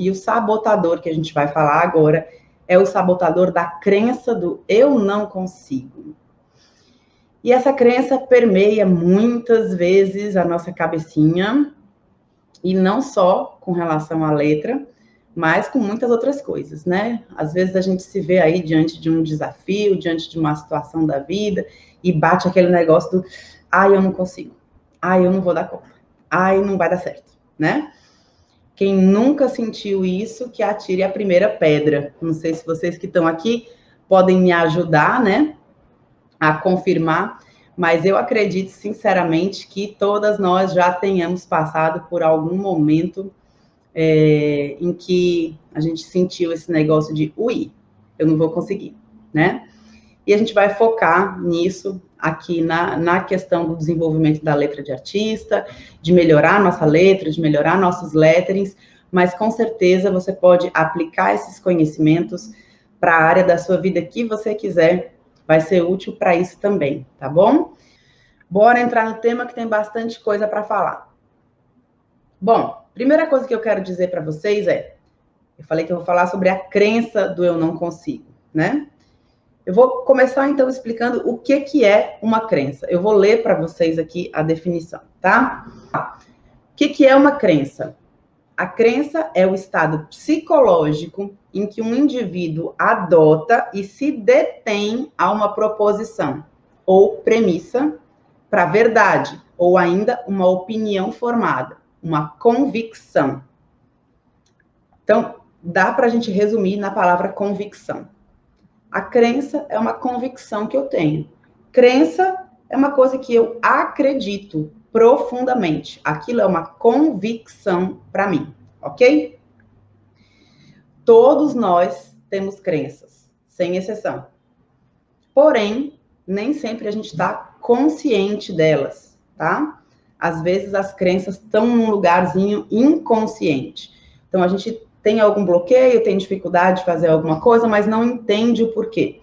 E o sabotador que a gente vai falar agora é o sabotador da crença do eu não consigo. E essa crença permeia muitas vezes a nossa cabecinha, e não só com relação à letra, mas com muitas outras coisas, né? Às vezes a gente se vê aí diante de um desafio, diante de uma situação da vida, e bate aquele negócio do, ai, eu não consigo, ai, eu não vou dar conta, ai, não vai dar certo, né? Quem nunca sentiu isso, que atire a primeira pedra. Não sei se vocês que estão aqui podem me ajudar, né, a confirmar, mas eu acredito sinceramente que todas nós já tenhamos passado por algum momento em que a gente sentiu esse negócio de, ui, eu não vou conseguir, né? E a gente vai focar nisso aqui na questão do desenvolvimento da letra de artista, de melhorar nossa letra, de melhorar nossos letterings, mas com certeza você pode aplicar esses conhecimentos para a área da sua vida que você quiser, vai ser útil para isso também, tá bom? Bora entrar no tema que tem bastante coisa para falar. Bom, primeira coisa que eu quero dizer para vocês eu falei que eu vou falar sobre a crença do eu não consigo, né? Eu vou começar, então, explicando o que é uma crença. Eu vou ler para vocês aqui a definição, tá? O que é uma crença? A crença é o estado psicológico em que um indivíduo adota e se detém a uma proposição ou premissa para a verdade, ou ainda uma opinião formada, uma convicção. Então, dá para a gente resumir na palavra convicção. A crença é uma convicção que eu tenho. Crença é uma coisa que eu acredito profundamente. Aquilo é uma convicção para mim, ok? Todos nós temos crenças, sem exceção. Porém, nem sempre a gente está consciente delas, tá? Às vezes as crenças estão num lugarzinho inconsciente. Então, a gente tem algum bloqueio, tem dificuldade de fazer alguma coisa, mas não entende o porquê.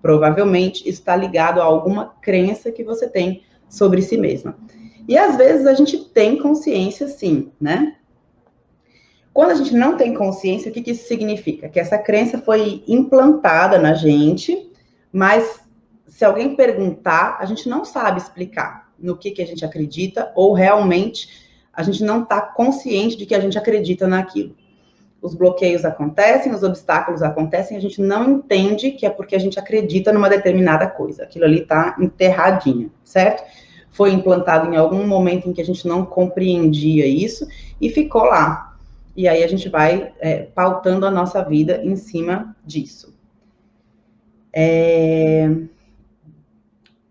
Provavelmente isso está ligado a alguma crença que você tem sobre si mesma. E às vezes a gente tem consciência, sim, né? Quando a gente não tem consciência, o que isso significa? Que essa crença foi implantada na gente, mas se alguém perguntar, a gente não sabe explicar no que a gente acredita, ou realmente a gente não está consciente de que a gente acredita naquilo. Os bloqueios acontecem, os obstáculos acontecem, a gente não entende que é porque a gente acredita numa determinada coisa. Aquilo ali está enterradinho, certo? Foi implantado em algum momento em que a gente não compreendia isso e ficou lá. E aí a gente vai pautando a nossa vida em cima disso.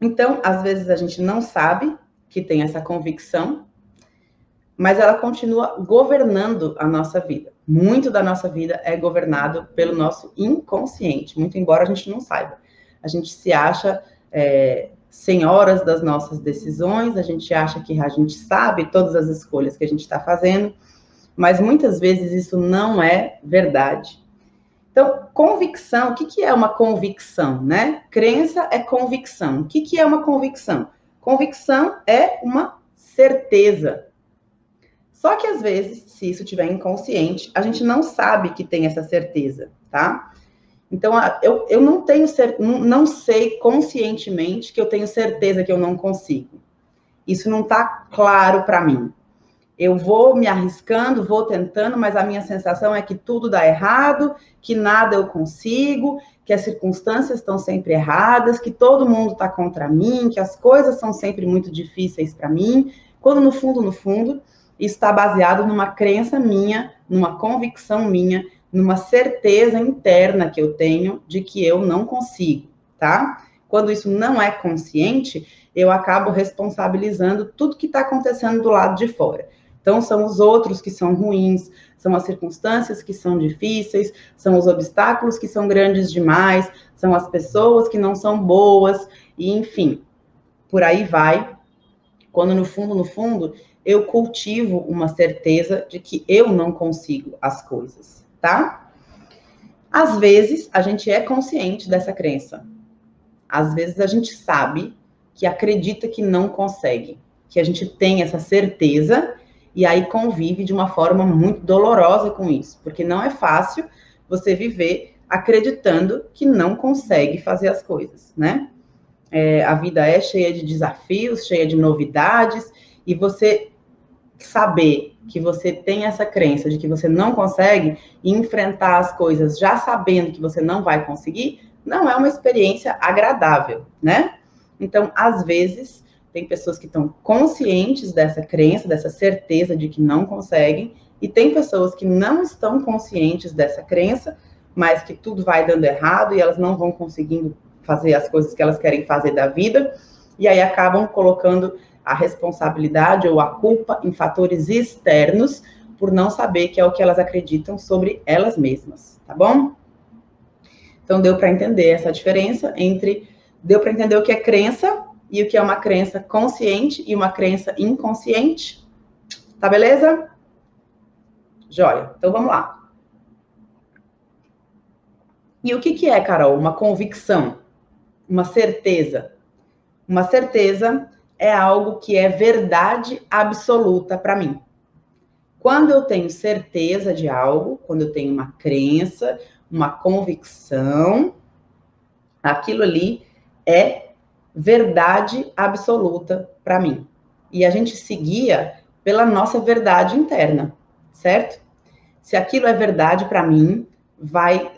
Então, às vezes a gente não sabe que tem essa convicção, mas ela continua governando a nossa vida. Muito da nossa vida é governado pelo nosso inconsciente, muito embora a gente não saiba. A gente se acha senhoras das nossas decisões, a gente acha que a gente sabe todas as escolhas que a gente está fazendo, mas muitas vezes isso não é verdade. Então, convicção, o que é uma convicção, né? Crença é convicção. O que é uma convicção? Convicção é uma certeza. Só que, às vezes, se isso estiver inconsciente, a gente não sabe que tem essa certeza, tá? Então, eu não sei conscientemente que eu tenho certeza que eu não consigo. Isso não está claro para mim. Eu vou me arriscando, vou tentando, mas a minha sensação é que tudo dá errado, que nada eu consigo, que as circunstâncias estão sempre erradas, que todo mundo está contra mim, que as coisas são sempre muito difíceis para mim, quando no fundo, isso está baseado numa crença minha, numa convicção minha, numa certeza interna que eu tenho de que eu não consigo, tá? Quando isso não é consciente, eu acabo responsabilizando tudo que está acontecendo do lado de fora. Então, são os outros que são ruins, são as circunstâncias que são difíceis, são os obstáculos que são grandes demais, são as pessoas que não são boas, e enfim, por aí vai. Quando no fundo, eu cultivo uma certeza de que eu não consigo as coisas, tá? Às vezes, a gente é consciente dessa crença. Às vezes, a gente sabe que acredita que não consegue, que a gente tem essa certeza e aí convive de uma forma muito dolorosa com isso, porque não é fácil você viver acreditando que não consegue fazer as coisas, né? A vida é cheia de desafios, cheia de novidades, e você saber que você tem essa crença de que você não consegue e enfrentar as coisas já sabendo que você não vai conseguir, não é uma experiência agradável, né? Então, às vezes, tem pessoas que estão conscientes dessa crença, dessa certeza de que não conseguem, e tem pessoas que não estão conscientes dessa crença, mas que tudo vai dando errado e elas não vão conseguindo fazer as coisas que elas querem fazer da vida, e aí acabam colocando a responsabilidade ou a culpa em fatores externos por não saber que é o que elas acreditam sobre elas mesmas, tá bom? Então, deu para entender essa diferença deu para entender o que é crença e o que é uma crença consciente e uma crença inconsciente? Tá beleza? Joia. Então, vamos lá. E o que é, Carol, uma convicção? Uma certeza? Uma certeza é algo que é verdade absoluta para mim. Quando eu tenho certeza de algo, quando eu tenho uma crença, uma convicção, aquilo ali é verdade absoluta para mim. E a gente se guia pela nossa verdade interna, certo? Se aquilo é verdade para mim,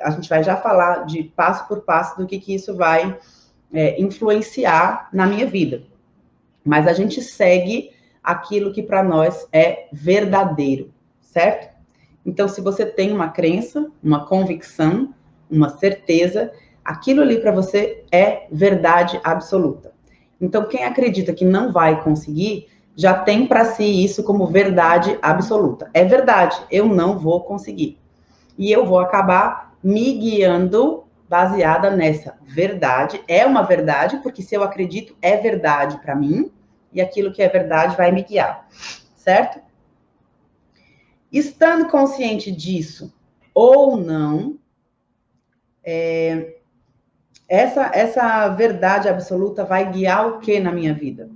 a gente vai já falar de passo por passo do que isso vai influenciar na minha vida. Mas a gente segue aquilo que para nós é verdadeiro, certo? Então, se você tem uma crença, uma convicção, uma certeza, aquilo ali para você é verdade absoluta. Então, quem acredita que não vai conseguir, já tem para si isso como verdade absoluta. É verdade, eu não vou conseguir. E eu vou acabar me guiando baseada nessa verdade. É uma verdade, porque se eu acredito, é verdade para mim, e aquilo que é verdade vai me guiar, certo? Estando consciente disso ou não, essa verdade absoluta vai guiar o que na minha vida?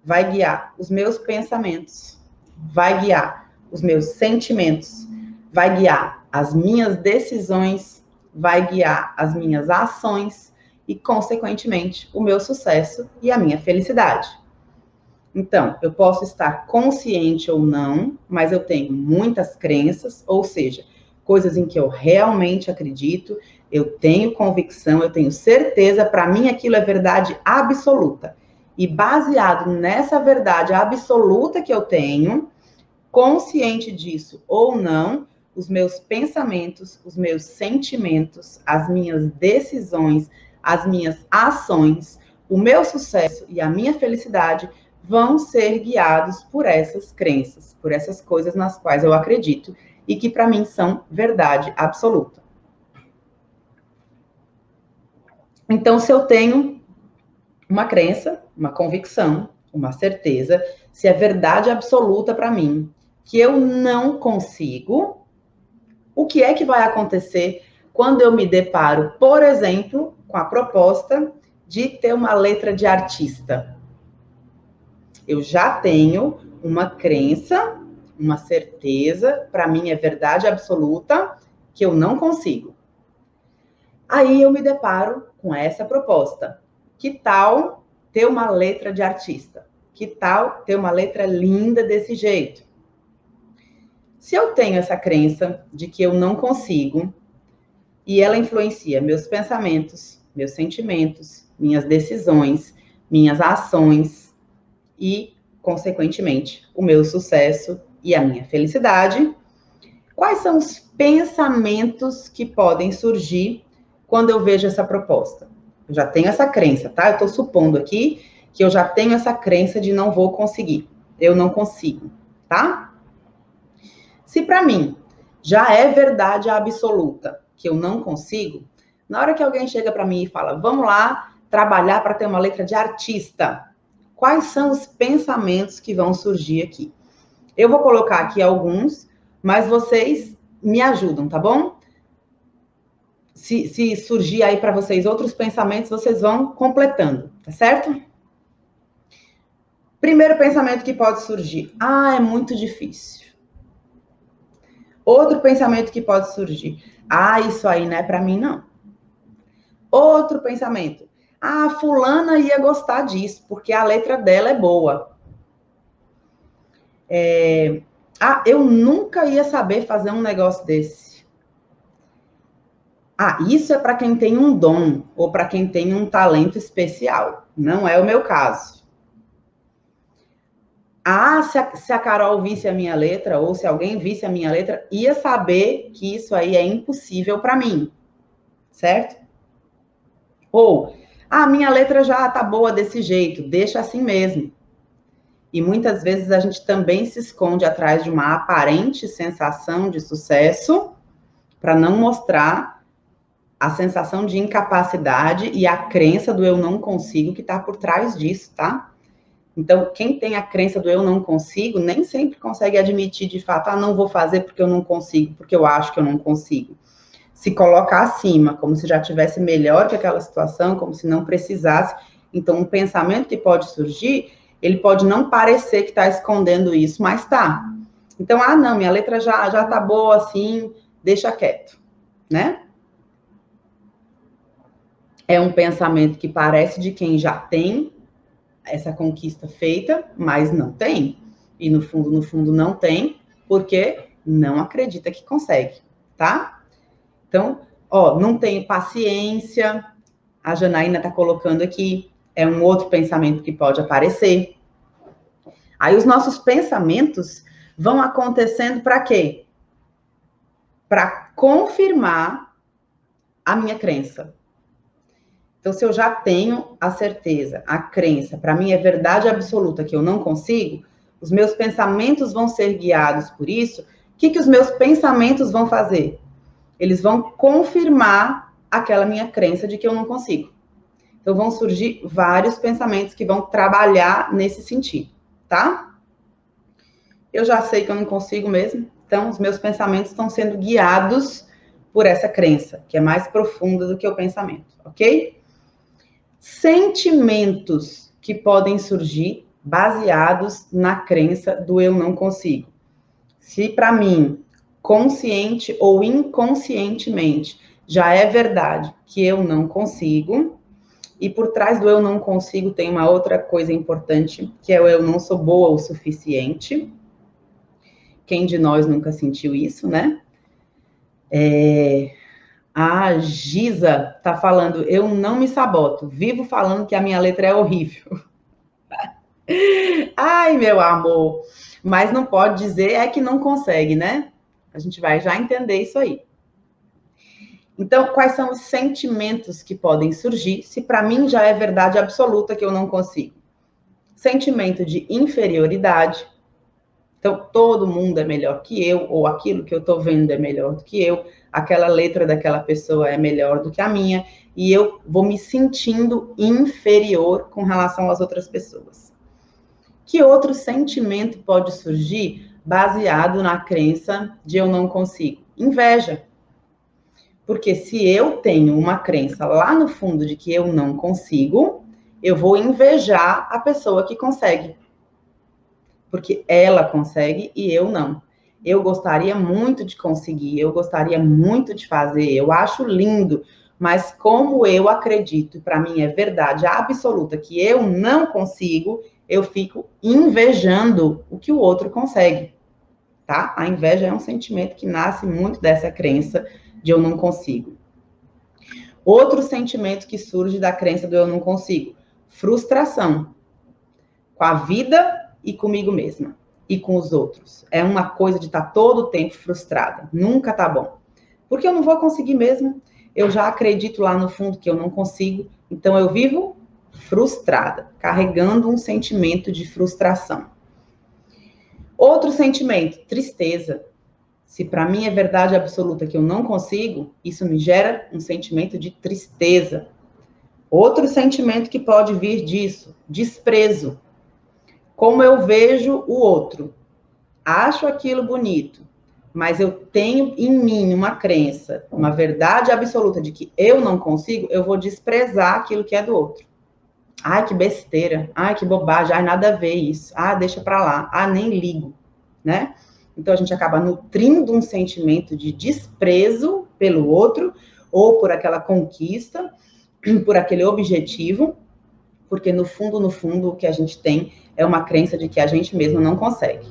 Vai guiar os meus pensamentos, vai guiar os meus sentimentos, vai guiar as minhas decisões, vai guiar as minhas ações e, consequentemente, o meu sucesso e a minha felicidade. Então, eu posso estar consciente ou não, mas eu tenho muitas crenças, ou seja, coisas em que eu realmente acredito, eu tenho convicção, eu tenho certeza, para mim aquilo é verdade absoluta. E baseado nessa verdade absoluta que eu tenho, consciente disso ou não, os meus pensamentos, os meus sentimentos, as minhas decisões, as minhas ações, o meu sucesso e a minha felicidade vão ser guiados por essas crenças, por essas coisas nas quais eu acredito e que para mim são verdade absoluta. Então, se eu tenho uma crença, uma convicção, uma certeza, se é verdade absoluta para mim que eu não consigo, o que é que vai acontecer quando eu me deparo, por exemplo, com a proposta de ter uma letra de artista? Eu já tenho uma crença, uma certeza, para mim é verdade absoluta, que eu não consigo. Aí eu me deparo com essa proposta. Que tal ter uma letra de artista? Que tal ter uma letra linda desse jeito? Se eu tenho essa crença de que eu não consigo, e ela influencia meus pensamentos, meus sentimentos, minhas decisões, minhas ações e, consequentemente, o meu sucesso e a minha felicidade, quais são os pensamentos que podem surgir quando eu vejo essa proposta? Eu já tenho essa crença, tá? Eu estou supondo aqui que eu já tenho essa crença de não vou conseguir. Eu não consigo, tá? Se para mim já é verdade absoluta que eu não consigo, na hora que alguém chega para mim e fala, vamos lá trabalhar para ter uma letra de artista, quais são os pensamentos que vão surgir aqui? Eu vou colocar aqui alguns, mas vocês me ajudam, tá bom? Se surgir aí para vocês outros pensamentos, vocês vão completando, tá certo? Primeiro pensamento que pode surgir: ah, é muito difícil. Outro pensamento que pode surgir: ah, isso aí não é para mim, não. Outro pensamento: ah, fulana ia gostar disso, porque a letra dela é boa. Ah, eu nunca ia saber fazer um negócio desse. Ah, isso é para quem tem um dom ou para quem tem um talento especial. Não é o meu caso. Ah, se a Carol visse a minha letra, ou se alguém visse a minha letra, ia saber que isso aí é impossível para mim. Certo? Ou, ah, minha letra já tá boa desse jeito, deixa assim mesmo. E muitas vezes a gente também se esconde atrás de uma aparente sensação de sucesso para não mostrar a sensação de incapacidade e a crença do eu não consigo que está por trás disso, tá? Então, quem tem a crença do eu não consigo, nem sempre consegue admitir de fato, ah, não vou fazer porque eu não consigo, porque eu acho que eu não consigo. Se coloca acima, como se já tivesse melhor que aquela situação, como se não precisasse. Então, um pensamento que pode surgir, ele pode não parecer que está escondendo isso, mas tá. Então, ah, não, minha letra já tá boa assim, deixa quieto, né? É um pensamento que parece de quem já tem essa conquista feita, mas não tem. E no fundo, não tem, porque não acredita que consegue, tá? Então, ó, não tenho paciência. A Janaína tá colocando aqui. É um outro pensamento que pode aparecer. Aí os nossos pensamentos vão acontecendo para quê? Para confirmar a minha crença. Então, se eu já tenho a certeza, a crença, para mim é verdade absoluta que eu não consigo, os meus pensamentos vão ser guiados por isso. O que os meus pensamentos vão fazer? Eles vão confirmar aquela minha crença de que eu não consigo. Então, vão surgir vários pensamentos que vão trabalhar nesse sentido, tá? Eu já sei que eu não consigo mesmo, então os meus pensamentos estão sendo guiados por essa crença, que é mais profunda do que o pensamento, ok? Sentimentos que podem surgir baseados na crença do eu não consigo. Se para mim, consciente ou inconscientemente, já é verdade que eu não consigo, e por trás do eu não consigo tem uma outra coisa importante, que é o eu não sou boa o suficiente. Quem de nós nunca sentiu isso, né? A Giza tá falando, eu não me saboto, vivo falando que a minha letra é horrível. Ai, meu amor, mas não pode dizer é que não consegue, né? A gente vai já entender isso aí. Então, quais são os sentimentos que podem surgir se para mim já é verdade absoluta que eu não consigo? Sentimento de inferioridade. Então, todo mundo é melhor que eu, ou aquilo que eu estou vendo é melhor do que eu, aquela letra daquela pessoa é melhor do que a minha, e eu vou me sentindo inferior com relação às outras pessoas. Que outro sentimento pode surgir baseado na crença de eu não consigo? Inveja. Porque se eu tenho uma crença lá no fundo de que eu não consigo, eu vou invejar a pessoa que consegue. Porque ela consegue e eu não. Eu gostaria muito de conseguir, eu gostaria muito de fazer, eu acho lindo, mas como eu acredito, para mim é verdade absoluta que eu não consigo, eu fico invejando o que o outro consegue, tá? A inveja é um sentimento que nasce muito dessa crença de eu não consigo. Outro sentimento que surge da crença do eu não consigo, frustração com a vida e comigo mesma e com os outros. É uma coisa de estar todo o tempo frustrada, nunca tá bom. Porque eu não vou conseguir mesmo. Eu já acredito lá no fundo que eu não consigo, então eu vivo frustrada, carregando um sentimento de frustração. Outro sentimento, tristeza. Se para mim é verdade absoluta que eu não consigo, isso me gera um sentimento de tristeza. Outro sentimento que pode vir disso, desprezo. Como eu vejo o outro, acho aquilo bonito, mas eu tenho em mim uma crença, uma verdade absoluta de que eu não consigo, eu vou desprezar aquilo que é do outro. Ai, que besteira. Ai, que bobagem. Ai, nada a ver isso. Ah, deixa pra lá. Ah, nem ligo, né? Então, a gente acaba nutrindo um sentimento de desprezo pelo outro, ou por aquela conquista, por aquele objetivo, porque no fundo, o que a gente tem é uma crença de que a gente mesmo não consegue.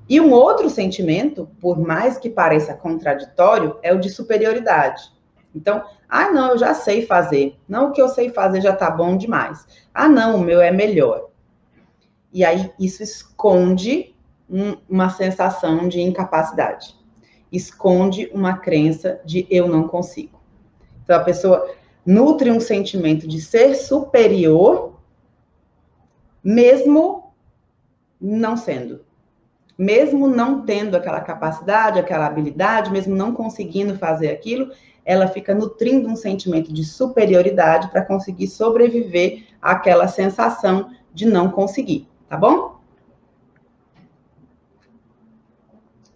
E um outro sentimento, por mais que pareça contraditório, é o de superioridade. Então, ah, não, eu já sei fazer. Não, o que eu sei fazer já tá bom demais. Ah, não, o meu é melhor. E aí, isso esconde uma sensação de incapacidade. Esconde uma crença de eu não consigo. Então, a pessoa nutre um sentimento de ser superior, mesmo não sendo. Mesmo não tendo aquela capacidade, aquela habilidade, mesmo não conseguindo fazer aquilo, ela fica nutrindo um sentimento de superioridade para conseguir sobreviver àquela sensação de não conseguir, tá bom?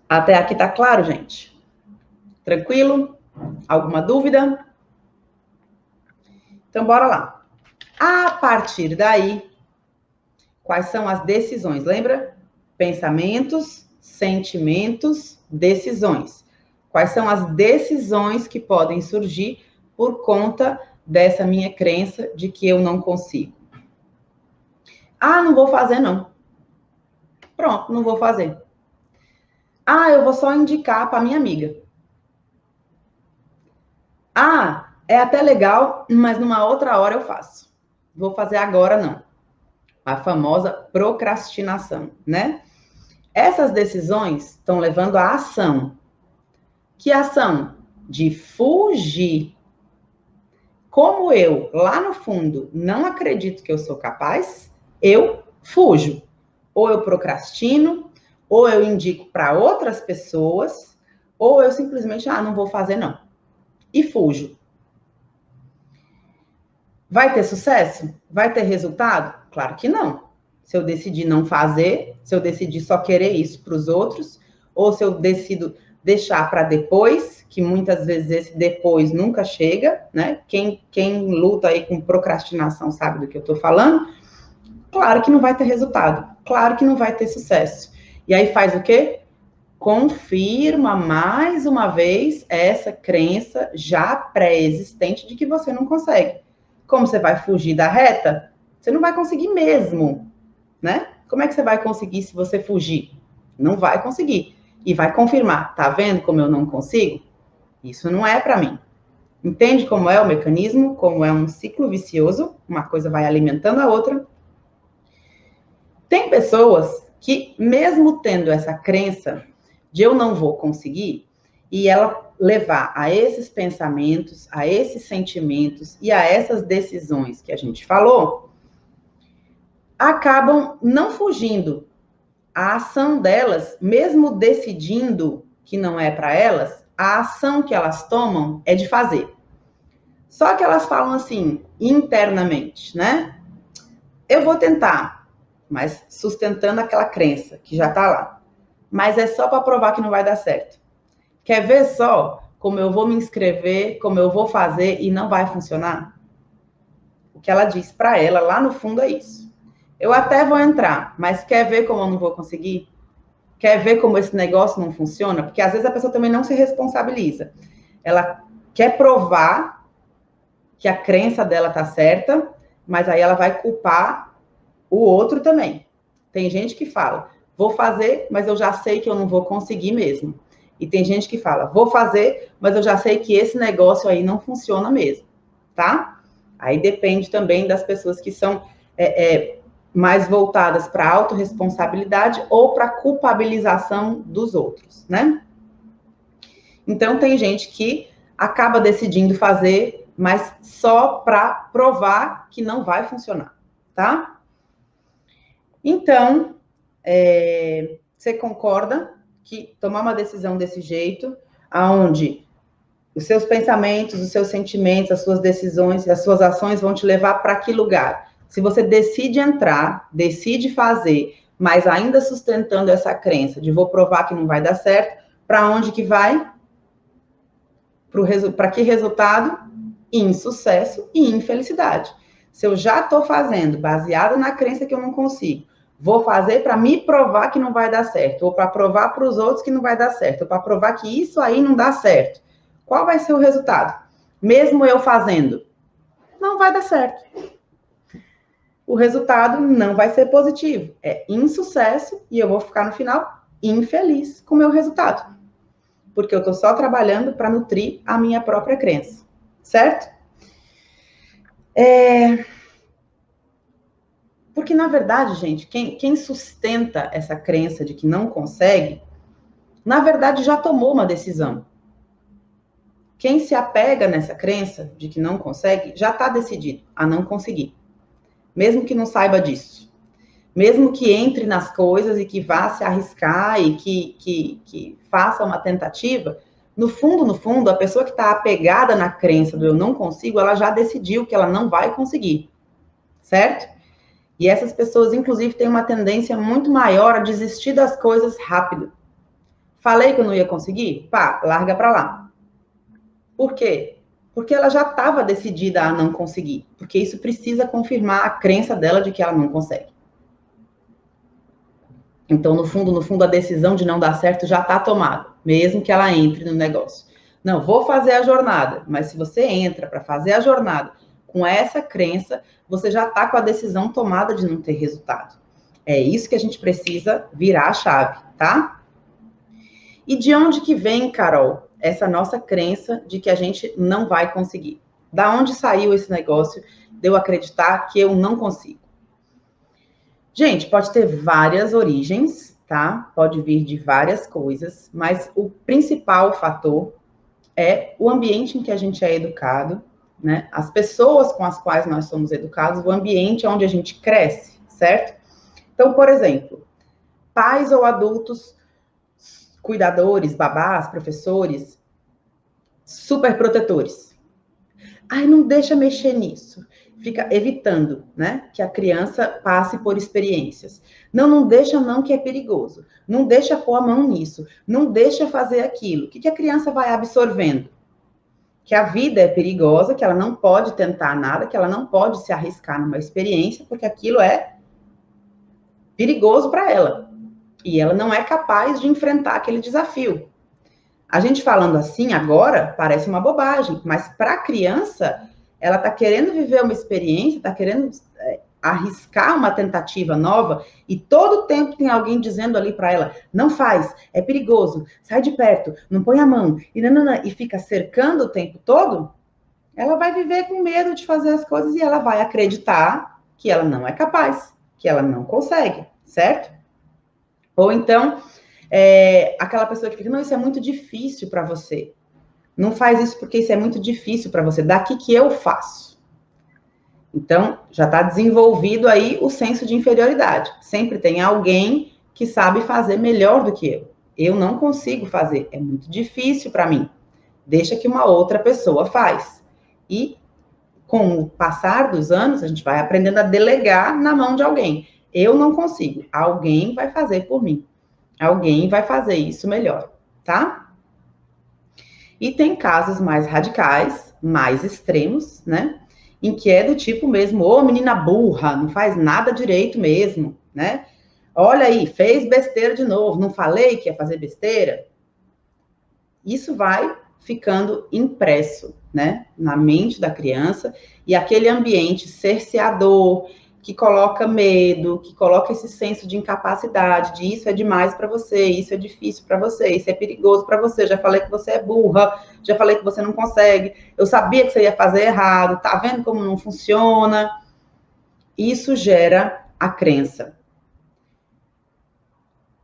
Até aqui tá claro, gente? Tranquilo? Alguma dúvida? Então, bora lá. A partir daí, quais são as decisões? Lembra? Pensamentos, sentimentos, decisões. Quais são as decisões que podem surgir por conta dessa minha crença de que eu não consigo? Ah, não vou fazer, não. Pronto, não vou fazer. Ah, eu vou só indicar para minha amiga. Ah, é até legal, mas numa outra hora eu faço. Vou fazer agora, não. A famosa procrastinação, né? Essas decisões estão levando à ação. Que ação? De fugir. Como eu, lá no fundo, não acredito que eu sou capaz, eu fujo. Ou eu procrastino, ou eu indico para outras pessoas, ou eu simplesmente, não vou fazer não. E fujo. Vai ter sucesso? Vai ter resultado? Claro que não. Se eu decidir não fazer, se eu decidir só querer isso para os outros, ou se eu decido deixar para depois, que muitas vezes esse depois nunca chega, né? Quem luta aí com procrastinação sabe do que eu estou falando. Claro que não vai ter resultado. Claro que não vai ter sucesso. E aí faz o quê? Confirma mais uma vez essa crença já pré-existente de que você não consegue. Como você vai fugir da reta? Você não vai conseguir mesmo, né? Como é que você vai conseguir se você fugir? Não vai conseguir. E vai confirmar, tá vendo como eu não consigo? Isso não é para mim. Entende como é o mecanismo? Como é um ciclo vicioso? Uma coisa vai alimentando a outra. Tem pessoas que, mesmo tendo essa crença de eu não vou conseguir, e ela levar a esses pensamentos, a esses sentimentos e a essas decisões que a gente falou, acabam não fugindo. A ação delas, mesmo decidindo que não é para elas, a ação que elas tomam é de fazer. Só que elas falam assim, internamente, né? Eu vou tentar, mas sustentando aquela crença que já tá lá. Mas é só para provar que não vai dar certo. Quer ver só como eu vou me inscrever, como eu vou fazer e não vai funcionar? O que ela diz para ela lá no fundo é isso. Eu até vou entrar, mas quer ver como eu não vou conseguir? Quer ver como esse negócio não funciona? Porque às vezes a pessoa também não se responsabiliza. Ela quer provar que a crença dela tá certa, mas aí ela vai culpar o outro também. Tem gente que fala, vou fazer, mas eu já sei que eu não vou conseguir mesmo. E tem gente que fala, vou fazer, mas eu já sei que esse negócio aí não funciona mesmo, tá? Aí depende também das pessoas que são mais voltadas para a autorresponsabilidade ou para a culpabilização dos outros, né? Então, tem gente que acaba decidindo fazer, mas só para provar que não vai funcionar, tá? Então, você concorda que tomar uma decisão desse jeito, aonde os seus pensamentos, os seus sentimentos, as suas decisões, as suas ações vão te levar para que lugar? Se você decide entrar, decide fazer, mas ainda sustentando essa crença de vou provar que não vai dar certo, para onde que vai? Para que resultado? Insucesso e infelicidade. Se eu já estou fazendo, baseado na crença que eu não consigo, vou fazer para me provar que não vai dar certo, ou para provar para os outros que não vai dar certo, ou para provar que isso aí não dá certo. Qual vai ser o resultado? Mesmo eu fazendo, não vai dar certo. O resultado não vai ser positivo. É insucesso e eu vou ficar no final infeliz com o meu resultado. Porque eu estou só trabalhando para nutrir a minha própria crença. Certo? Porque, na verdade, gente, quem sustenta essa crença de que não consegue, na verdade já tomou uma decisão. Quem se apega nessa crença de que não consegue, já está decidido a não conseguir. Mesmo que não saiba disso. Mesmo que entre nas coisas e que vá se arriscar e que faça uma tentativa, no fundo, a pessoa que está apegada na crença do eu não consigo, ela já decidiu que ela não vai conseguir. Certo? E essas pessoas, inclusive, têm uma tendência muito maior a desistir das coisas rápido. Falei que eu não ia conseguir? Pá, larga pra lá. Por quê? Porque ela já estava decidida a não conseguir. Porque isso precisa confirmar a crença dela de que ela não consegue. Então, no fundo, a decisão de não dar certo já está tomada, mesmo que ela entre no negócio. Não, vou fazer a jornada, mas se você entra para fazer a jornada com essa crença, você já está com a decisão tomada de não ter resultado. É isso que a gente precisa virar a chave, tá? E de onde que vem, Carol, essa nossa crença de que a gente não vai conseguir? Da onde saiu esse negócio de eu acreditar que eu não consigo? Gente, pode ter várias origens, tá? Pode vir de várias coisas, mas o principal fator é o ambiente em que a gente é educado, né? As pessoas com as quais nós somos educados, o ambiente onde a gente cresce, certo? Então, por exemplo, pais ou adultos, cuidadores, babás, professores, super protetores. Ai, não deixa mexer nisso. Fica evitando, né, que a criança passe por experiências. Não deixa não, que é perigoso. Não deixa pôr a mão nisso. Não deixa fazer aquilo. O que a criança vai absorvendo? Que a vida é perigosa, que ela não pode tentar nada, que ela não pode se arriscar numa experiência, porque aquilo é perigoso para ela. E ela não é capaz de enfrentar aquele desafio. A gente falando assim agora parece uma bobagem, mas para a criança, ela está querendo viver uma experiência, está querendo arriscar uma tentativa nova, e todo o tempo tem alguém dizendo ali para ela, não faz, é perigoso, sai de perto, não põe a mão, e fica cercando o tempo todo, ela vai viver com medo de fazer as coisas e ela vai acreditar que ela não é capaz, que ela não consegue, certo? Ou então, aquela pessoa que fica, não, isso é muito difícil para você. Não faz isso porque isso é muito difícil para você. Daqui que eu faço. Então, já está desenvolvido aí o senso de inferioridade. Sempre tem alguém que sabe fazer melhor do que eu. Eu não consigo fazer. É muito difícil para mim. Deixa que uma outra pessoa faz. E, com o passar dos anos, a gente vai aprendendo a delegar na mão de alguém. Eu não consigo. Alguém vai fazer por mim. Alguém vai fazer isso melhor, tá? E tem casos mais radicais, mais extremos, né? Em que é do tipo mesmo, ô menina burra, não faz nada direito mesmo, né? Olha aí, fez besteira de novo, não falei que ia fazer besteira? Isso vai ficando impresso, né? Na mente da criança, e aquele ambiente cerceador, que coloca medo, que coloca esse senso de incapacidade, de isso é demais para você, isso é difícil para você, isso é perigoso para você, já falei que você é burra, já falei que você não consegue, eu sabia que você ia fazer errado, tá vendo como não funciona? Isso gera a crença.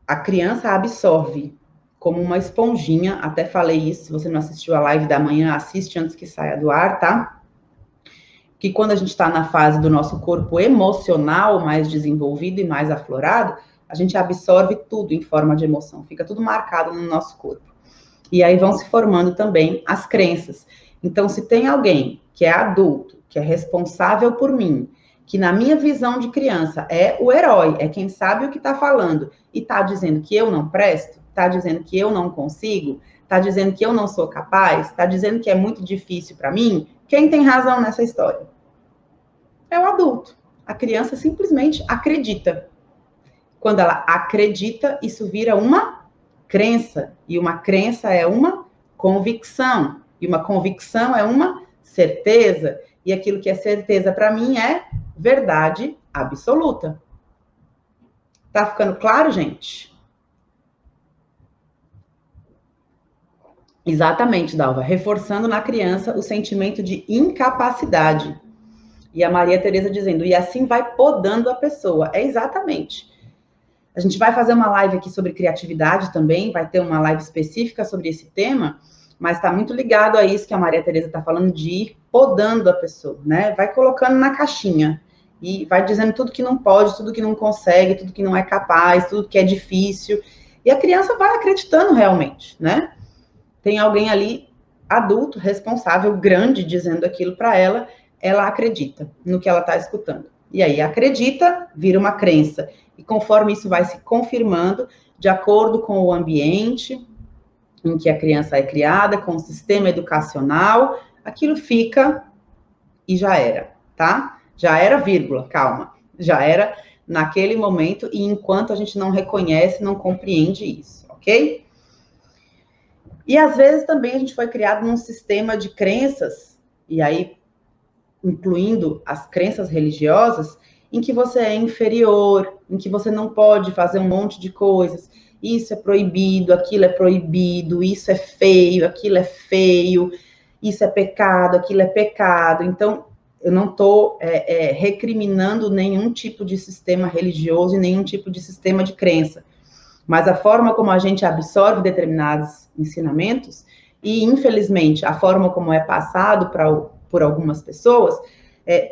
A criança absorve como uma esponjinha, até falei isso, se você não assistiu a live da manhã, assiste antes que saia do ar, tá? Que quando a gente está na fase do nosso corpo emocional mais desenvolvido e mais aflorado, a gente absorve tudo em forma de emoção, fica tudo marcado no nosso corpo. E aí vão se formando também as crenças. Então, se tem alguém que é adulto, que é responsável por mim, que na minha visão de criança é o herói, é quem sabe o que está falando, e está dizendo que eu não presto, está dizendo que eu não consigo, está dizendo que eu não sou capaz, está dizendo que é muito difícil para mim, quem tem razão nessa história? é o adulto. A criança simplesmente acredita. Quando ela acredita, isso vira uma crença. E uma crença é uma convicção. E uma convicção é uma certeza. E aquilo que é certeza para mim é verdade absoluta. Tá ficando claro, gente? Exatamente, Dalva. Reforçando na criança o sentimento de incapacidade. E a Maria Tereza dizendo, e assim vai podando a pessoa. É exatamente. A gente vai fazer uma live aqui sobre criatividade também, vai ter uma live específica sobre esse tema, mas está muito ligado a isso que a Maria Tereza está falando, de ir podando a pessoa, né? Vai colocando na caixinha e vai dizendo tudo que não pode, tudo que não consegue, tudo que não é capaz, tudo que é difícil. E a criança vai acreditando realmente, né? Tem alguém ali, adulto, responsável, grande, dizendo aquilo para ela, ela acredita no que ela está escutando. E aí acredita, vira uma crença. E conforme isso vai se confirmando, de acordo com o ambiente em que a criança é criada, com o sistema educacional, aquilo fica e já era, tá? Já era, vírgula, calma. Já era naquele momento e enquanto a gente não reconhece, não compreende isso, ok? E às vezes também a gente foi criado num sistema de crenças, e aí incluindo as crenças religiosas, em que você é inferior, em que você não pode fazer um monte de coisas. Isso é proibido, aquilo é proibido, isso é feio, aquilo é feio, isso é pecado, aquilo é pecado. Então, eu não estou recriminando nenhum tipo de sistema religioso e nenhum tipo de sistema de crença. Mas a forma como a gente absorve determinados ensinamentos e, infelizmente, a forma como é passado por algumas pessoas,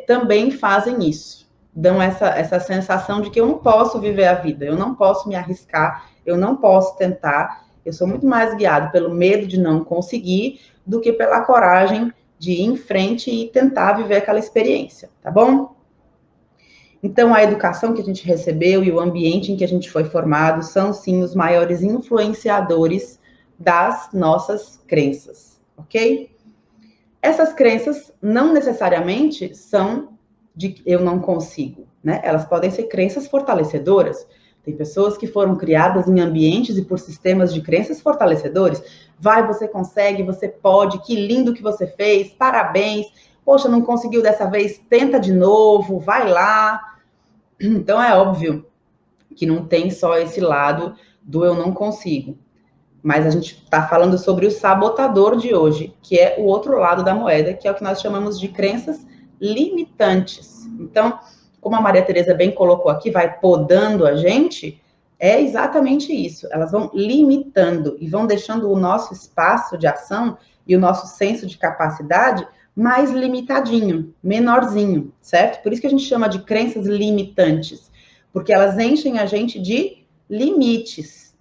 também fazem isso. Dão essa sensação de que eu não posso viver a vida, eu não posso me arriscar, eu não posso tentar. Eu sou muito mais guiado pelo medo de não conseguir do que pela coragem de ir em frente e tentar viver aquela experiência, tá bom? Então, a educação que a gente recebeu e o ambiente em que a gente foi formado são, sim, os maiores influenciadores das nossas crenças, ok? Essas crenças não necessariamente são de eu não consigo, né? Elas podem ser crenças fortalecedoras. Tem pessoas que foram criadas em ambientes e por sistemas de crenças fortalecedores. Vai, você consegue, você pode, que lindo que você fez, parabéns. Poxa, não conseguiu dessa vez, tenta de novo, vai lá. Então é óbvio que não tem só esse lado do eu não consigo. Mas a gente está falando sobre o sabotador de hoje, que é o outro lado da moeda, que é o que nós chamamos de crenças limitantes. Então, como a Maria Tereza bem colocou aqui, vai podando a gente, é exatamente isso. Elas vão limitando e vão deixando o nosso espaço de ação e o nosso senso de capacidade mais limitadinho, menorzinho, certo? Por isso que a gente chama de crenças limitantes, porque elas enchem a gente de limites.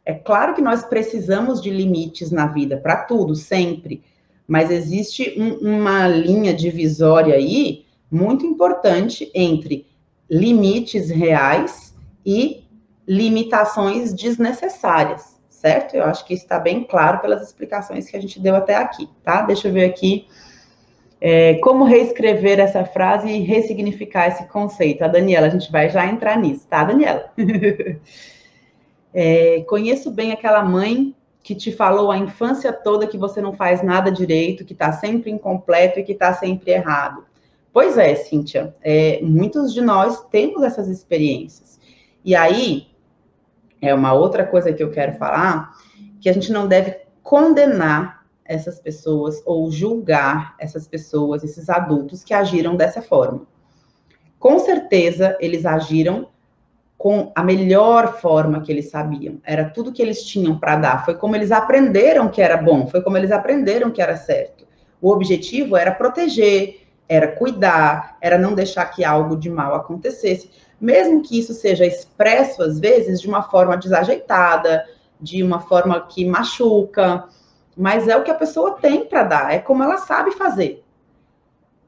É claro que nós precisamos de limites na vida, para tudo, sempre. Mas existe uma linha divisória aí, muito importante, entre limites reais e limitações desnecessárias, certo? Eu acho que isso está bem claro pelas explicações que a gente deu até aqui, tá? Deixa eu ver aqui. Como reescrever essa frase e ressignificar esse conceito? A Daniela, a gente vai já entrar nisso, tá, Daniela? Conheço bem aquela mãe que te falou a infância toda que você não faz nada direito, que está sempre incompleto e que está sempre errado. Pois é, Cíntia, muitos de nós temos essas experiências. E aí, é uma outra coisa que eu quero falar, que a gente não deve condenar essas pessoas ou julgar essas pessoas, esses adultos que agiram dessa forma. Com certeza, eles agiram com a melhor forma que eles sabiam. Era tudo que eles tinham para dar. Foi como eles aprenderam que era bom, foi como eles aprenderam que era certo. O objetivo era proteger, era cuidar, era não deixar que algo de mal acontecesse, mesmo que isso seja expresso, às vezes, de uma forma desajeitada, de uma forma que machuca, mas é o que a pessoa tem para dar, é como ela sabe fazer.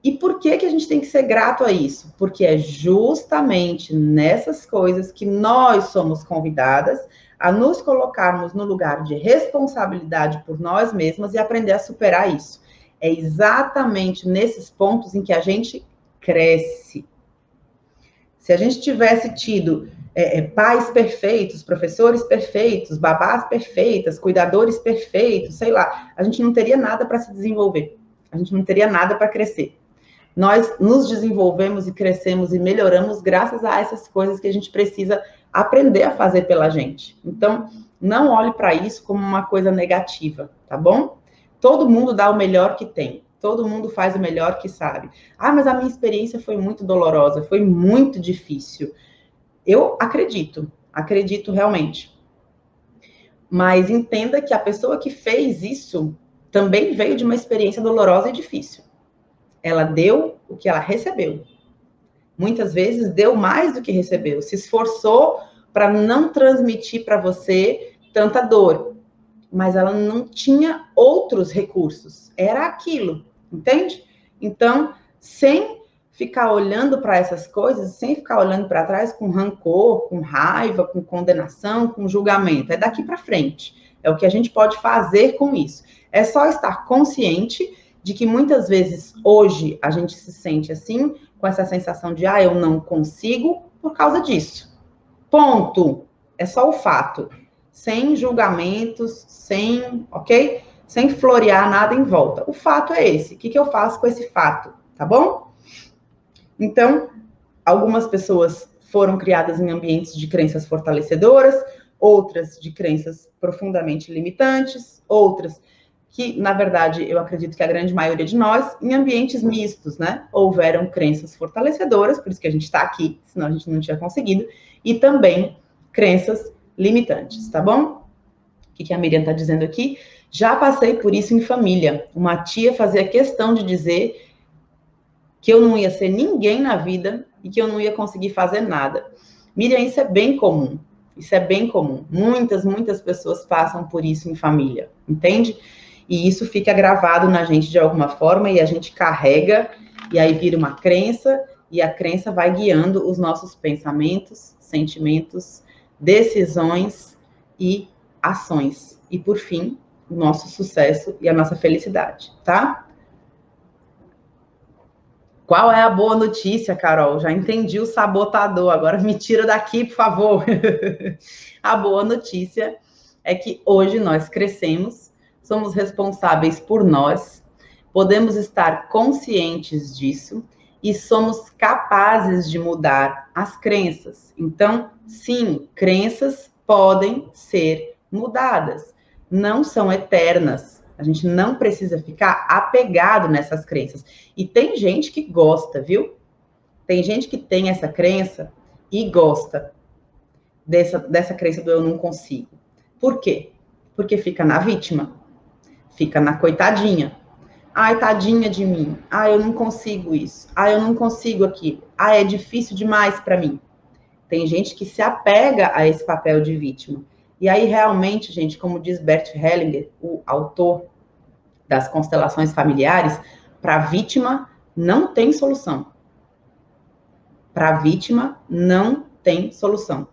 E por que a gente tem que ser grato a isso? Porque é justamente nessas coisas que nós somos convidadas a nos colocarmos no lugar de responsabilidade por nós mesmas e aprender a superar isso. É exatamente nesses pontos em que a gente cresce. Se a gente tivesse tido pais perfeitos, professores perfeitos, babás perfeitas, cuidadores perfeitos, sei lá, a gente não teria nada para se desenvolver. A gente não teria nada para crescer. Nós nos desenvolvemos e crescemos e melhoramos graças a essas coisas que a gente precisa aprender a fazer pela gente. Então, não olhe para isso como uma coisa negativa, tá bom? Todo mundo dá o melhor que tem. Todo mundo faz o melhor que sabe. Ah, mas a minha experiência foi muito dolorosa, foi muito difícil. Eu acredito realmente. Mas entenda que a pessoa que fez isso também veio de uma experiência dolorosa e difícil. Ela deu o que ela recebeu. Muitas vezes deu mais do que recebeu, se esforçou para não transmitir para você tanta dor, mas ela não tinha outros recursos, era aquilo, entende? Então, sem ficar olhando para essas coisas, sem ficar olhando para trás com rancor, com raiva, com condenação, com julgamento, é daqui para frente, é o que a gente pode fazer com isso, é só estar consciente de que muitas vezes hoje a gente se sente assim, com essa sensação de, eu não consigo por causa disso. Ponto. É só o fato. Sem julgamentos, ok? Sem florear nada em volta. O fato é esse. O que eu faço com esse fato? Tá bom? Então, algumas pessoas foram criadas em ambientes de crenças fortalecedoras, outras de crenças profundamente limitantes, outras que, na verdade, eu acredito que a grande maioria de nós, em ambientes mistos, né? Houveram crenças fortalecedoras, por isso que a gente está aqui, senão a gente não tinha conseguido, e também crenças limitantes, tá bom? O que a Miriam está dizendo aqui? Já passei por isso em família. Uma tia fazia questão de dizer que eu não ia ser ninguém na vida e que eu não ia conseguir fazer nada. Miriam, isso é bem comum. Isso é bem comum. Muitas pessoas passam por isso em família, entende? E isso fica gravado na gente de alguma forma e a gente carrega e aí vira uma crença e a crença vai guiando os nossos pensamentos, sentimentos, decisões e ações. E por fim, o nosso sucesso e a nossa felicidade, tá? Qual é a boa notícia, Carol? Já entendi o sabotador, agora me tira daqui, por favor. A boa notícia é que hoje nós crescemos, somos responsáveis por nós, podemos estar conscientes disso e somos capazes de mudar as crenças. Então, sim, crenças podem ser mudadas, não são eternas. A gente não precisa ficar apegado nessas crenças. E tem gente que gosta, viu? Tem gente que tem essa crença e gosta dessa crença do eu não consigo. Por quê? Porque fica na vítima, fica na coitadinha. Ai, tadinha de mim. Ai, eu não consigo isso. Ai, eu não consigo aquilo. Ai, é difícil demais para mim. Tem gente que se apega a esse papel de vítima. E aí, realmente, gente, como diz Bert Hellinger, o autor das constelações familiares, para a vítima não tem solução. Para a vítima não tem solução.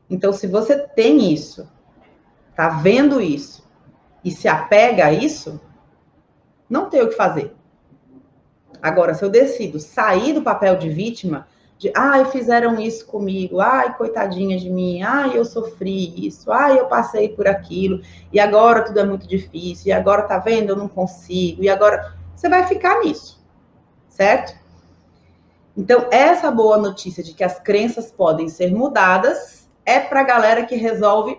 Então, se você tem isso, tá vendo isso e se apega a isso, não tem o que fazer. Agora, se eu decido sair do papel de vítima, de fizeram isso comigo, coitadinha de mim, eu sofri isso, eu passei por aquilo, e agora tudo é muito difícil, e agora tá vendo, eu não consigo, e agora você vai ficar nisso, certo? Então, essa boa notícia de que as crenças podem ser mudadas é para a galera que resolve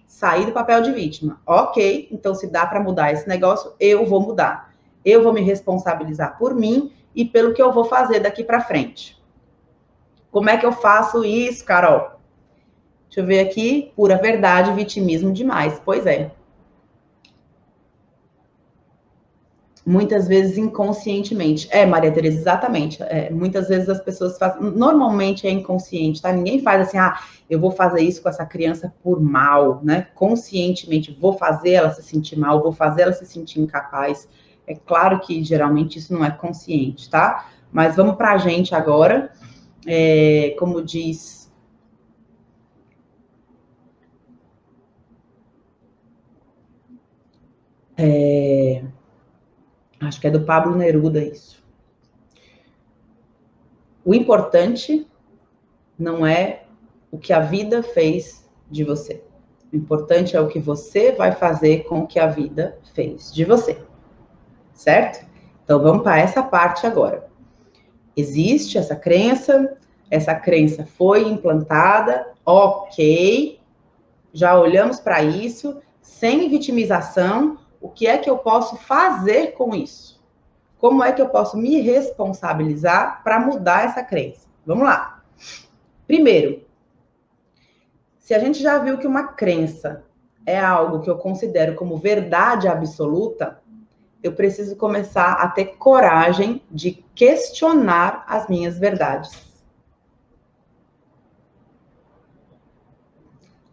sair do papel de vítima. Ok, então se dá para mudar esse negócio, eu vou mudar. Eu vou me responsabilizar por mim e pelo que eu vou fazer daqui para frente. Como é que eu faço isso, Carol? Deixa eu ver aqui. Pura verdade, vitimismo demais. Pois é. Muitas vezes inconscientemente. Maria Tereza, exatamente. Muitas vezes as pessoas fazem. Normalmente é inconsciente, tá? Ninguém faz assim, eu vou fazer isso com essa criança por mal, né? Conscientemente, vou fazer ela se sentir mal, vou fazer ela se sentir incapaz. É claro que geralmente isso não é consciente, tá? Mas vamos pra gente agora. Como diz. Acho que é do Pablo Neruda isso. O importante não é o que a vida fez de você. O importante é o que você vai fazer com o que a vida fez de você. Certo? Então, vamos para essa parte agora. Existe essa crença foi implantada, ok, já olhamos para isso, sem vitimização, o que é que eu posso fazer com isso? Como é que eu posso me responsabilizar para mudar essa crença? Vamos lá. Primeiro, se a gente já viu que uma crença é algo que eu considero como verdade absoluta, eu preciso começar a ter coragem de questionar as minhas verdades.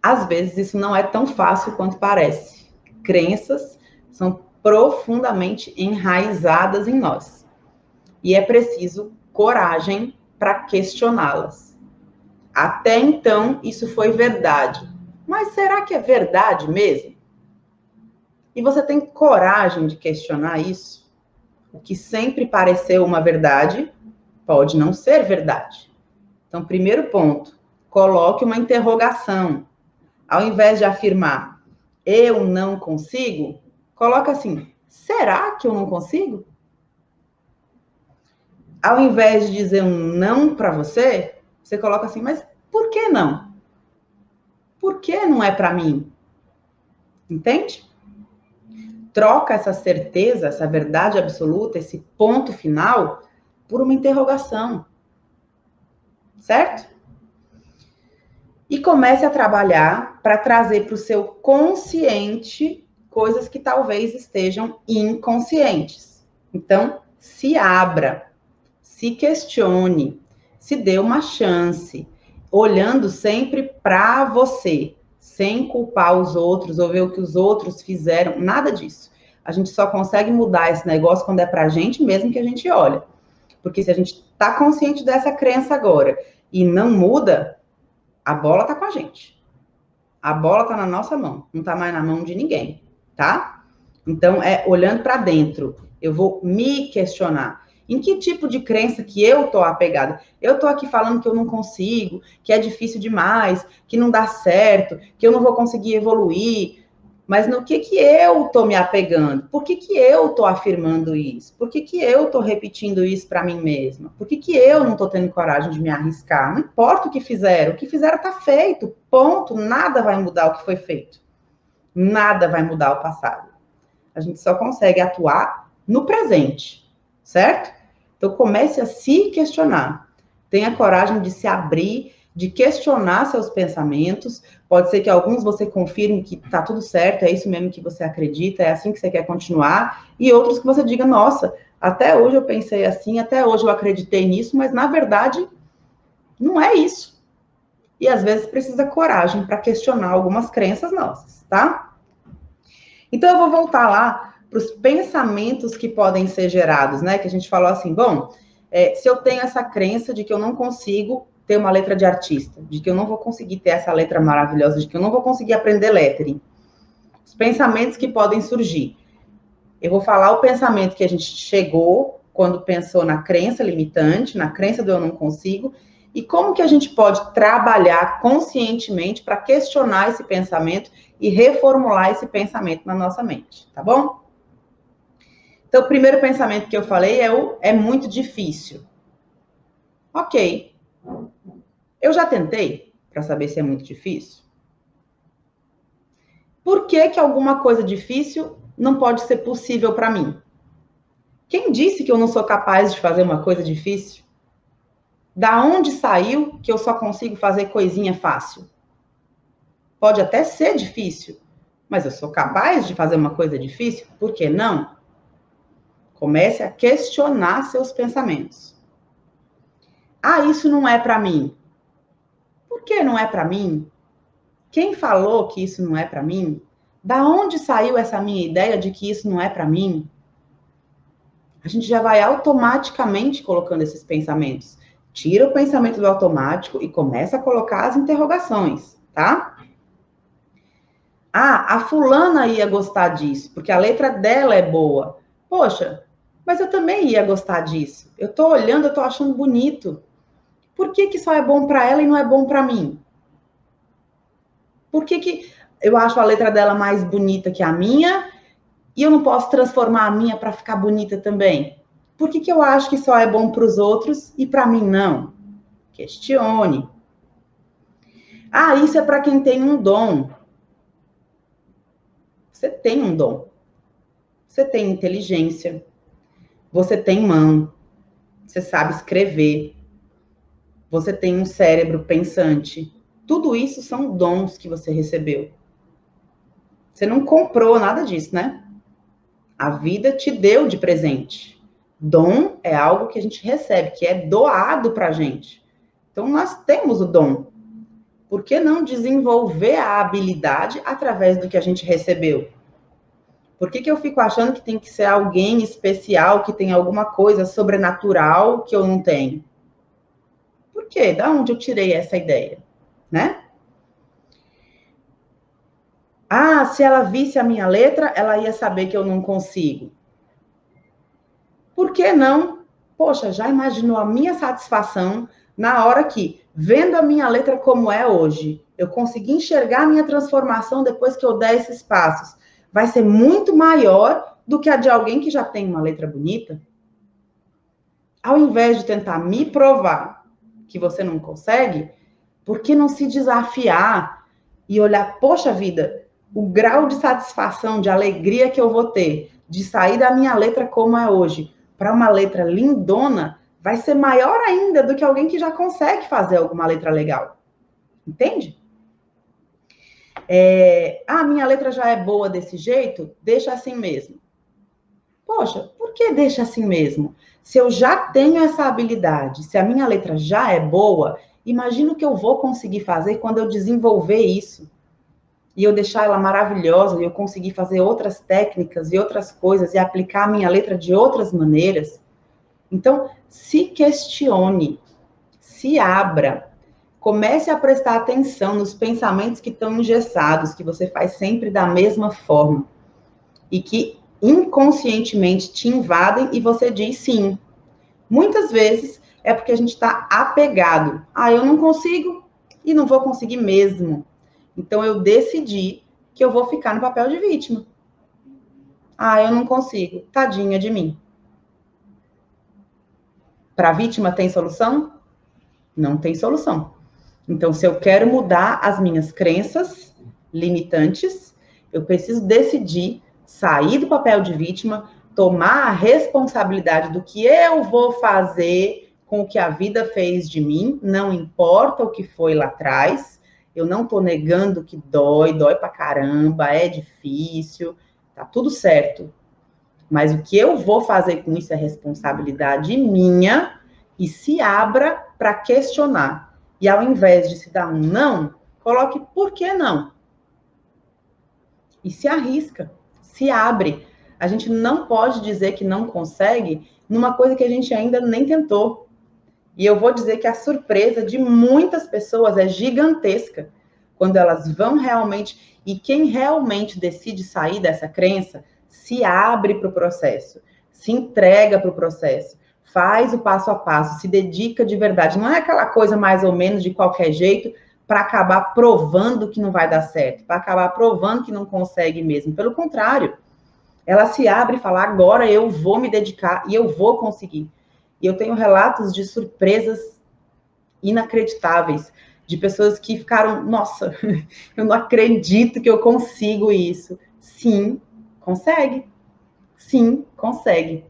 Às vezes, isso não é tão fácil quanto parece. Crenças são profundamente enraizadas em nós. E é preciso coragem para questioná-las. Até então, isso foi verdade. Mas será que é verdade mesmo? E você tem coragem de questionar isso? O que sempre pareceu uma verdade pode não ser verdade. Então, primeiro ponto, coloque uma interrogação. Ao invés de afirmar, eu não consigo, coloca assim, será que eu não consigo? Ao invés de dizer um não para você, você coloca assim, mas por que não? Por que não é para mim? Entende? Troca essa certeza, essa verdade absoluta, esse ponto final, por uma interrogação. Certo? E comece a trabalhar para trazer para o seu consciente coisas que talvez estejam inconscientes. Então, se abra, se questione, se dê uma chance, olhando sempre para você, sem culpar os outros ou ver o que os outros fizeram, nada disso. A gente só consegue mudar esse negócio quando é para a gente mesmo que a gente olha. Porque se a gente está consciente dessa crença agora e não muda, a bola tá com a gente. A bola tá na nossa mão, não tá mais na mão de ninguém, tá? Então, é olhando para dentro, eu vou me questionar. Em que tipo de crença que eu tô apegada? Eu tô aqui falando que eu não consigo, que é difícil demais, que não dá certo, que eu não vou conseguir evoluir. Mas no que eu tô me apegando? Por que eu tô afirmando isso? Por que eu tô repetindo isso para mim mesma? Por que eu não tô tendo coragem de me arriscar? Não importa o que fizeram tá feito, ponto. Nada vai mudar o que foi feito. Nada vai mudar o passado. A gente só consegue atuar no presente, certo? Então comece a se questionar. Tenha coragem de se abrir, de questionar seus pensamentos. Pode ser que alguns você confirme que tá tudo certo, é isso mesmo que você acredita, é assim que você quer continuar, e outros que você diga, nossa, até hoje eu pensei assim, até hoje eu acreditei nisso, mas na verdade não é isso. E às vezes precisa coragem para questionar algumas crenças nossas, tá? Então eu vou voltar lá para os pensamentos que podem ser gerados, né? Que a gente falou assim, bom, se eu tenho essa crença de que eu não consigo ter uma letra de artista, de que eu não vou conseguir ter essa letra maravilhosa, de que eu não vou conseguir aprender lettering. Os pensamentos que podem surgir. Eu vou falar o pensamento que a gente chegou quando pensou na crença limitante, na crença do eu não consigo, e como que a gente pode trabalhar conscientemente para questionar esse pensamento e reformular esse pensamento na nossa mente, tá bom? Então, o primeiro pensamento que eu falei é muito difícil. Ok. Eu já tentei para saber se é muito difícil. Por que alguma coisa difícil não pode ser possível para mim? Quem disse que eu não sou capaz de fazer uma coisa difícil? Da onde saiu que eu só consigo fazer coisinha fácil? Pode até ser difícil, mas eu sou capaz de fazer uma coisa difícil? Por que não? Comece a questionar seus pensamentos. Ah, isso não é para mim. Por que não é para mim? Quem falou que isso não é para mim? Da onde saiu essa minha ideia de que isso não é para mim? A gente já vai automaticamente colocando esses pensamentos. Tira o pensamento do automático e começa a colocar as interrogações, tá? Ah, a fulana ia gostar disso, porque a letra dela é boa. Poxa, mas eu também ia gostar disso. Eu tô olhando, eu tô achando bonito. Por que que só é bom para ela e não é bom para mim? Por que que eu acho a letra dela mais bonita que a minha e eu não posso transformar a minha para ficar bonita também? Por que que eu acho que só é bom para os outros e para mim não? Questione. Ah, isso é para quem tem um dom. Você tem um dom. Você tem inteligência. Você tem mão. Você sabe escrever. Você tem um cérebro pensante. Tudo isso são dons que você recebeu. Você não comprou nada disso, né? A vida te deu de presente. Dom é algo que a gente recebe, que é doado pra gente. Então, nós temos o dom. Por que não desenvolver a habilidade através do que a gente recebeu? Por que que eu fico achando que tem que ser alguém especial, que tem alguma coisa sobrenatural que eu não tenho? Por quê? Da onde eu tirei essa ideia, né? Ah, se ela visse a minha letra, ela ia saber que eu não consigo. Por que não? Poxa, já imaginou a minha satisfação na hora que, vendo a minha letra como é hoje, eu consegui enxergar a minha transformação depois que eu der esses passos. Vai ser muito maior do que a de alguém que já tem uma letra bonita. Ao invés de tentar me provar que você não consegue, por que não se desafiar e olhar, poxa vida, o grau de satisfação, de alegria que eu vou ter de sair da minha letra como é hoje para uma letra lindona, vai ser maior ainda do que alguém que já consegue fazer alguma letra legal. Entende? Minha letra já é boa desse jeito, deixa assim mesmo. Poxa, por que deixa assim mesmo? Se eu já tenho essa habilidade, se a minha letra já é boa, imagina o que eu vou conseguir fazer quando eu desenvolver isso. E eu deixar ela maravilhosa, e eu conseguir fazer outras técnicas e outras coisas, e aplicar a minha letra de outras maneiras. Então, se questione, se abra, comece a prestar atenção nos pensamentos que estão engessados, que você faz sempre da mesma forma, e que inconscientemente te invadem e você diz sim. Muitas vezes é porque a gente está apegado. Ah, eu não consigo e não vou conseguir mesmo. Então eu decidi que eu vou ficar no papel de vítima. Ah, eu não consigo. Tadinha de mim. Para a vítima tem solução? Não tem solução. Então, se eu quero mudar as minhas crenças limitantes, eu preciso decidir sair do papel de vítima, tomar a responsabilidade do que eu vou fazer com o que a vida fez de mim, não importa o que foi lá atrás, eu não estou negando que dói pra caramba, é difícil, tá tudo certo. Mas o que eu vou fazer com isso é responsabilidade minha e se abra para questionar. E ao invés de se dar um não, coloque por que não. E se arrisca, se abre. A gente não pode dizer que não consegue numa coisa que a gente ainda nem tentou. E eu vou dizer que a surpresa de muitas pessoas é gigantesca quando elas vão realmente. E quem realmente decide sair dessa crença se abre para o processo, se entrega para o processo, faz o passo a passo, se dedica de verdade. Não é aquela coisa mais ou menos de qualquer jeito para acabar provando que não vai dar certo, para acabar provando que não consegue mesmo. Pelo contrário, ela se abre e fala: agora eu vou me dedicar e eu vou conseguir. E eu tenho relatos de surpresas inacreditáveis, de pessoas que ficaram, nossa, eu não acredito que eu consigo isso. Sim, consegue. Sim, consegue.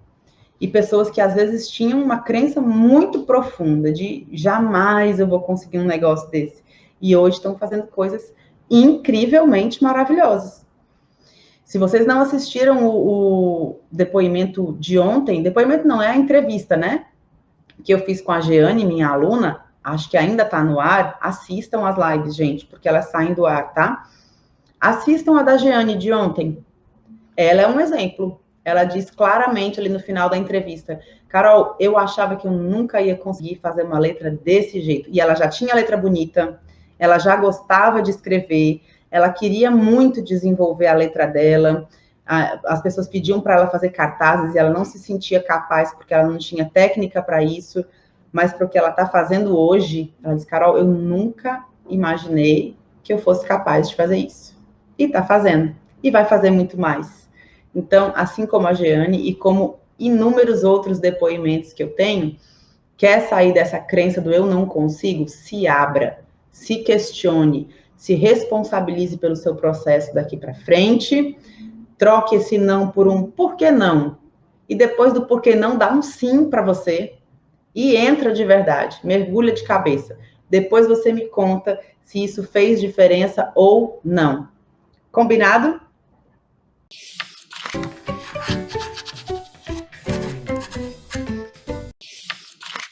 E pessoas que às vezes tinham uma crença muito profunda de jamais eu vou conseguir um negócio desse. E hoje estão fazendo coisas incrivelmente maravilhosas. Se vocês não assistiram o depoimento de ontem, depoimento não, é a entrevista, né? Que eu fiz com a Jeane, minha aluna, acho que ainda está no ar, assistam as lives, gente, porque elas saem do ar, tá? Assistam a da Jeane de ontem. Ela é um exemplo. Ela diz claramente ali no final da entrevista: Carol, eu achava que eu nunca ia conseguir fazer uma letra desse jeito. E ela já tinha letra bonita, ela já gostava de escrever, ela queria muito desenvolver a letra dela. As pessoas pediam para ela fazer cartazes e ela não se sentia capaz porque ela não tinha técnica para isso. mas para o que ela está fazendo hoje, ela diz, Carol, eu nunca imaginei que eu fosse capaz de fazer isso. E está fazendo. E vai fazer muito mais. Então, assim como a Jeane e como inúmeros outros depoimentos que eu tenho, quer sair dessa crença do eu não consigo? Se abra, se questione, se responsabilize pelo seu processo daqui para frente, troque esse não por um por que não? E depois do por que não, dá um sim para você e entra de verdade, mergulha de cabeça. Depois você me conta se isso fez diferença ou não. Combinado?